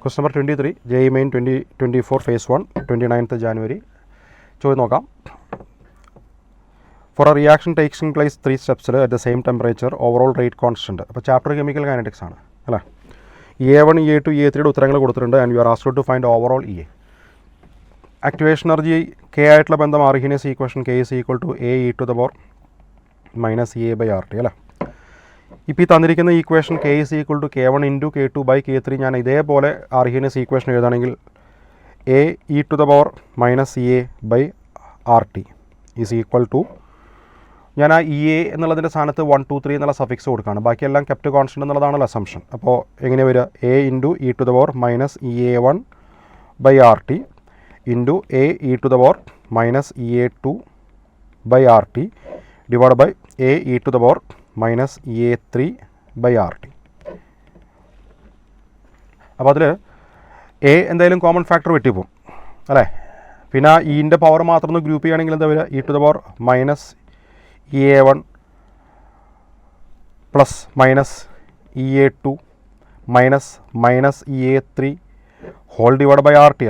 Question number 23 JEE Main 2024 Phase 1 29th January ചോദ്യം നോക്കാം. For a reaction taking place 3 സ്റ്റെപ്സിൽ at the same temperature overall rate constant. അപ്പോൾ chapter chemical kinetics ആണ് അല്ലേ. A1 A2 A3 ഉത്തരങ്ങൾ കൊടുത്തിട്ടുണ്ട് and you are asked to find overall EA. Activation energy K ആയിട്ടുള്ള ബന്ധം Arrhenius equation K is equal to AE to the power minus EA/RT അല്ലേ. ഇപ്പോൾ ഈ തന്നിരിക്കുന്ന equation K is equal to K1 into K2 by K3 ഞാൻ ഇതേപോലെ ആർഹീനിയസ് equation എഴുതുകയാണെങ്കിൽ AE to the power minus EA/RT is equal to ഞാൻ ആ EA എന്നുള്ളതിൻ്റെ സ്ഥാനത്ത് 1 2 3 എന്നുള്ള സഫിക്സ് കൊടുക്കുകയാണ്. ബാക്കിയെല്ലാം കെപ്റ്റ് കോൺസ്റ്റൻ്റ് എന്നുള്ളതാണല്ലോ അസംഷൻ. അപ്പോൾ എങ്ങനെ വരിക A into E to the power minus EA1/RT into AE to the power minus EA2/RT divided by AE to the power minus EA3/RT. അപ്പോൾ അതിൽ A എന്തായാലും കോമൺ ഫാക്ടർ വെട്ടിപ്പോവും അല്ലേ. പിന്നെ ഈൻ്റെ പവർ മാത്രം ഒന്ന് ഗ്രൂപ്പ് ചെയ്യുകയാണെങ്കിൽ എന്താ വരിക E to the power minus EA1 plus minus EA2 minus EA3 whole divide by RT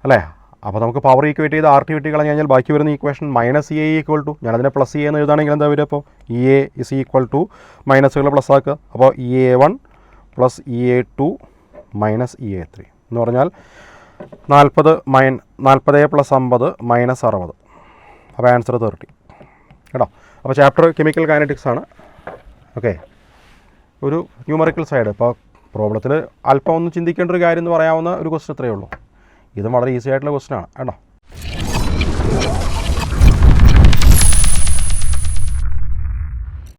അല്ലേ. അപ്പോൾ നമുക്ക് പവർ ഈക്വേറ്റ് ചെയ്ത് RT വെട്ടി കളഞ്ഞ് കഴിഞ്ഞാൽ ബാക്കി വരുന്ന equation minus EA equal to ഞാനതിനെ പ്ലസ് EA എന്ന് എഴുതുകയാണെങ്കിൽ എന്താ വരിക. അപ്പോൾ EA ഇസ് ഈക്വൽ ടു മൈനസുകൾ പ്ലസ് ആക്കുക. അപ്പോൾ EA1 plus EA2 minus EA3 എന്ന് പറഞ്ഞാൽ 40 പ്ലസ് 50 മൈനസ് 60. അപ്പോൾ ആൻസർ 30 കേട്ടോ. അപ്പോൾ ചാപ്റ്റർ കെമിക്കൽ കൈനറ്റിക്സ് ആണ്. ഓക്കെ, ഒരു ന്യൂമറിക്കൽ സൈഡ്. ഇപ്പോൾ പ്രോബ്ലത്തിൽ അല്പം ഒന്ന് ചിന്തിക്കേണ്ട ഒരു കാര്യം എന്ന് പറയാവുന്ന ഒരു ക്വസ്റ്റ്യൻ ഇത്രയേ ഉള്ളൂ. ഇതും വളരെ ഈസി ആയിട്ടുള്ള ക്വസ്റ്റ്യൻ ആണ് കേട്ടോ.